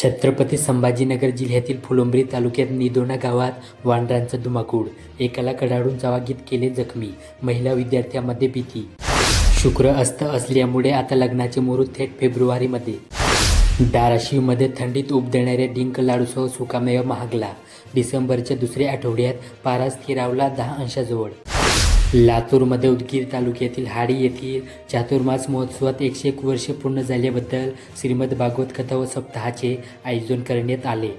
छत्रपती संभाजीनगर जिल्ह्यातील फुलंब्री तालुक्यात निदोणा गावात वानरांचा धुमाकूळ, एकाला कडाडून चावागीत केले जखमी, महिला विद्यार्थ्यांमध्ये भीती. शुक्र अस्त असल्यामुळे आता लग्नाचे मुहूर्त थेट फेब्रुवारीमध्ये. धाराशिवमध्ये थंडीत उब देणाऱ्या डिंक लाडूसह सुकामेवा महागला, डिसेंबरच्या दुसऱ्या आठवड्यात पारा स्थिरावला 10 अंशाजवळ. लातूरमध्ये उदगीर तालुक्यातील हाडी येथील चातुर्मास महोत्सवात 101 वर्ष पूर्ण झाल्याबद्दल श्रीमद भागवत कथा व सप्ताहाचे आयोजन करण्यात आले.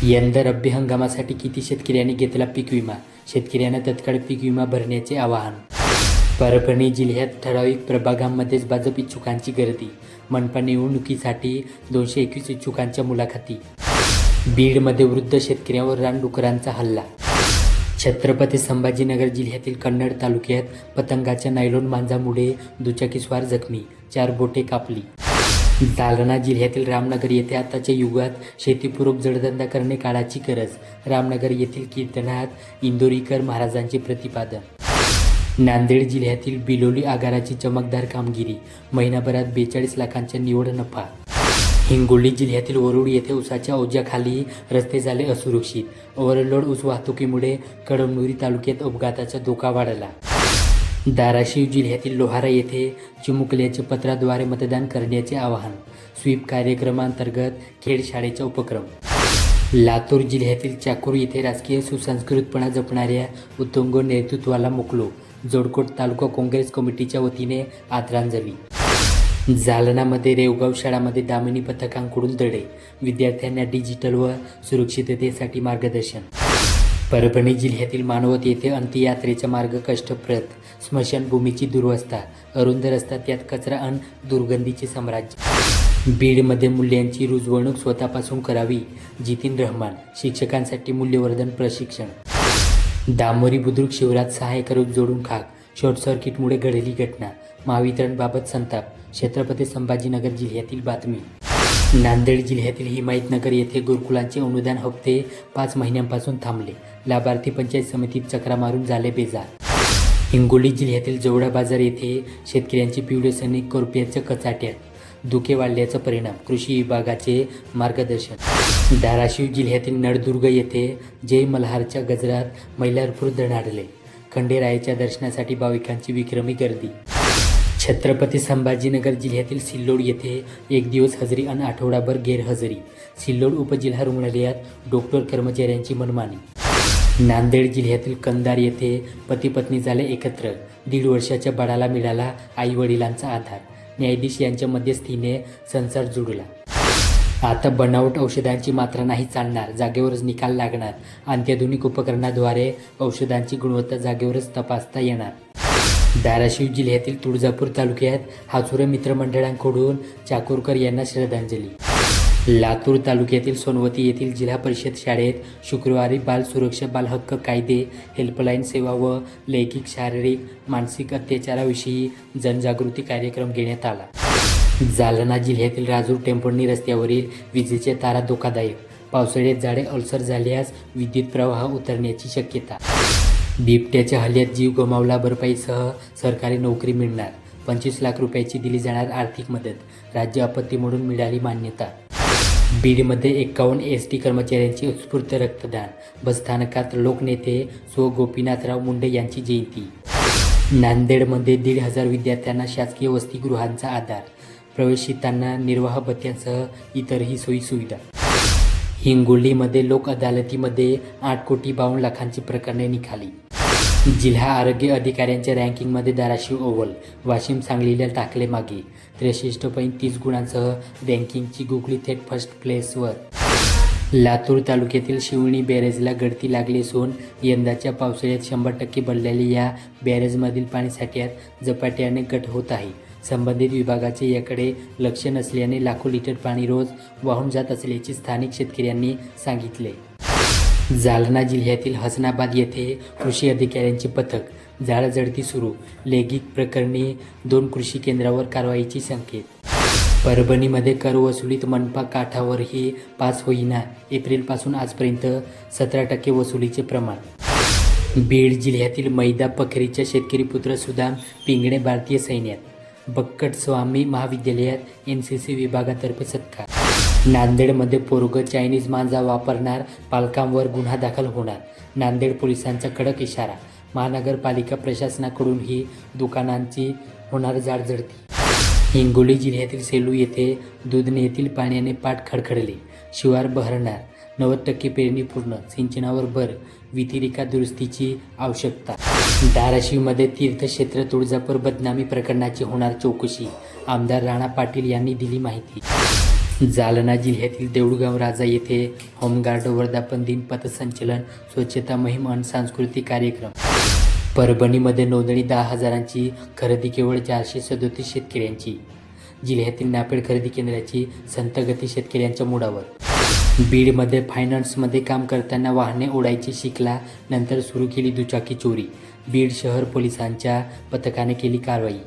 यंदा रब्बी हंगामासाठी किती शेतकऱ्यांनी घेतला पीक विमा? शेतकऱ्यांना तत्काळ पीक विमा भरण्याचे आवाहन. परभणी जिल्ह्यात ठराविक प्रभागांमध्येच भाजप इच्छुकांची गर्दी, मनपा निवडणुकीसाठी 221 इच्छुकांच्या मुलाखती. बीडमध्ये वृद्ध शेतकऱ्यांवर रानडुकरांचा हल्ला. छत्रपती संभाजीनगर जिल्ह्यातील कन्नड तालुक्यात पतंगाच्या नायलॉन मांजामुळे दुचाकीस्वार जखमी, 4 बोटे कापली. जालना जिल्ह्यातील रामनगर येथे आताच्या युगात शेतीपूरक जडधंदा करणे काळाची गरज, रामनगर येथील कीर्तनात इंदोरीकर महाराजांचे प्रतिपादन. नांदेड जिल्ह्यातील बिलोली आगाराची चमकदार कामगिरी, महिनाभरात 42 लाखांचा निव्वळ नफा. हिंगोली जिल्ह्यातील वरुड येथे उसाच्या ओझ्याखाली रस्ते झाले असुरक्षित, ओव्हरलोड ऊस वाहतुकीमुळे कळमनुरी तालुक्यात अपघाताचा धोका वाढला. धाराशिव जिल्ह्यातील लोहारा येथे चिमुकल्याचे पत्राद्वारे मतदान करण्याचे आवाहन, स्वीप कार्यक्रमांतर्गत खेड शाळेचा उपक्रम. लातूर जिल्ह्यातील चाकूर येथे राजकीय सुसंस्कृतपणा जपणाऱ्या उत्तुंग नेतृत्वाला मुकलो, जोडकोट तालुका काँग्रेस कमिटीच्या वतीने आदरांजली. जालनामध्ये रेवगाव शाळामध्ये दामिनी पथकांकडून धडे, विद्यार्थ्यांना डिजिटल व सुरक्षिततेसाठी मार्गदर्शन. परभणी जिल्ह्यातील मानवत येथे अंत्ययात्रेचा मार्ग कष्टप्रद, स्मशानभूमीची दुरवस्था, अरुंद रस्ता त्यात कचरा अन दुर्गंधीचे साम्राज्य. बीडमध्ये मूल्यांची रुजवणूक स्वतःपासून करावी, जितीन रहमान, शिक्षकांसाठी मूल्यवर्धन प्रशिक्षण. दामोरी बुद्रुक शिवारात 6 एकर जोडून खाक, शॉर्ट सर्किटमुळे घडली घटना, महावितरणबाबत संताप. छत्रपती संभाजीनगर जिल्ह्यातील बातमी. नांदेड जिल्ह्यातील हिमायतनगर येथे गुरुकुलांचे अनुदान हप्ते 5 महिन्यांपासून थांबले, लाभार्थी पंचायत समितीत चक्रा मारून झाले बेजार. हिंगोली जिल्ह्यातील जवळा बाजार येथे शेतकऱ्यांची पिवळसणी करप्याच्या कचाट्यात, धुके वाढल्याचा परिणाम, कृषी विभागाचे मार्गदर्शन. धाराशिव जिल्ह्यातील नळदुर्ग येथे जय मल्हारच्या गजरात मैलारपूर धनाडले, खंडेरायाच्या दर्शनासाठी भाविकांची विक्रमी गर्दी. छत्रपती संभाजीनगर जिल्ह्यातील सिल्लोड येथे 1 दिवस हजेरी आणि आठवडाभर गैरहजेरी, सिल्लोड उपजिल्हा रुग्णालयात डॉक्टर कर्मचाऱ्यांची मनमानी. नांदेड जिल्ह्यातील कंधार येथे पती पत्नी झाले एकत्र, 1.5 वर्षाच्या बाळाला मिळाला आई वडिलांचा आधार, न्यायाधीश यांच्या मध्यस्थीने संसार जुळला. आता बनावट औषधांची मात्रा नाही चालणार, जागेवरच निकाल लागणार, अत्याधुनिक उपकरणाद्वारे औषधांची गुणवत्ता जागेवरच तपासता येणार. धाराशिव जिल्ह्यातील तुळजापूर तालुक्यात हासुरे मित्रमंडळांकडून चाकूरकर यांना श्रद्धांजली. लातूर तालुक्यातील सोनवती येथील जिल्हा परिषद शाळेत शुक्रवारी बाल सुरक्षा, बाल हक्क कायदे, हेल्पलाईन सेवा व लैंगिक, शारीरिक, मानसिक अत्याचाराविषयी जनजागृती कार्यक्रम घेण्यात आला. जालना जिल्ह्यातील राजूर टेंभुर्णी रस्त्यावरील विजेच्या तारा धोकादायक, पावसाळ्यात झाडे ओलसर झाल्यास विद्युत प्रवाह उतरण्याची शक्यता. बिबट्याच्या हल्ल्यात जीव गमावला, भरपाईसह सरकारी नोकरी मिळणार, 25 लाख रुपयाची दिली जाणार आर्थिक मदत, राज्य आपत्ती म्हणून मिळाली मान्यता. बीडमध्ये 51 एसटी कर्मचाऱ्यांचे उत्स्फूर्त रक्तदान, बसस्थानकात लोकनेते स्व गोपीनाथराव मुंडे यांची जयंती. नांदेडमध्ये 1,500 विद्यार्थ्यांना शासकीय वसतिगृहांचा आधार, प्रवेशितांना निर्वाह भत्यांसह इतरही सोयीसुविधा. हिंगोलीमध्ये लोक अदालतीमध्ये 8,52 लाखांची प्रकरणे निकाली. जिल्हा आरोग्य अधिकाऱ्यांच्या रँकिंगमध्ये धाराशिव अव्वल, वाशिम सांगलीला टाकले मागे, 63.30 गुणांसह रँकिंगची गुगली थेट फर्स्ट प्लेसवर. लातूर तालुक्यातील शिवणी बॅरेजला गळती लागली असून यंदाच्या पावसाळ्यात 100% भरलेल्या या बॅरेजमधील पाणीसाठ्यात झपाट्याने घट होत आहे. संबंधित विभागाचे याकडे लक्ष नसल्याने लाखो लिटर पाणी रोज वाहून जात असल्याचे स्थानिक शेतकऱ्यांनी सांगितले. जालना जिल्ह्यातील हसनाबाद येथे कृषी अधिकाऱ्यांचे पथक, जाळजळती सुरू, लैंगिक प्रकरणी 2 कृषी केंद्रावर कारवाईची संकेत. परभणीमध्ये कर वसुलीत मनपा काठावरही पास होईना, एप्रिलपासून आजपर्यंत 17% वसुलीचे प्रमाण. बीड जिल्ह्यातील मैदा पखरीच्या शेतकरी पुत्र सुदाम पिंगणे भारतीय सैन्यात, बक्कट स्वामी महाविद्यालयात NCC विभागातर्फे सत्कार. नांदेडमध्ये पोरगं चायनीज मांजा वापरणार, पालकांवर गुन्हा दाखल होणार. नांदेड पोलिसांचा कडक इशारा. महानगरपालिका प्रशासनाकडून ही दुकानांची होणार जाळजळती. हिंगोली जिल्ह्यातील सेलू येथे दुधनेतील पाण्याने पाठ खडखडले. शिवार बहरणार. 90% पेरणी पूर्ण. सिंचनावर भर. विहिरीका दुरुस्तीची आवश्यकता. धाराशिवमध्ये तीर्थक्षेत्र तुळजापूर बदनामी प्रकरणाची होणार चौकशी. आमदार राणा पाटील यांनी दिली माहिती. जालना जिल्ह्यातील देऊळगाव राजा येथे होमगार्ड वर्धापन दिन पथसंचलन, स्वच्छता मोहीम आणि सांस्कृतिक कार्यक्रम. परभणीमध्ये नोंदणी 10,000ची, खरेदी केवळ 437 शेतकऱ्यांची. जिल्ह्यातील नाफेड खरेदी केंद्राची संथगती शेतकऱ्यांच्या मुडावर. बीडमध्ये फायनान्समध्ये काम करताना वाहने ओढायची शिकला, नंतर सुरू केली दुचाकी चोरी. बीड शहर पोलिसांच्या पथकाने केली कारवाई.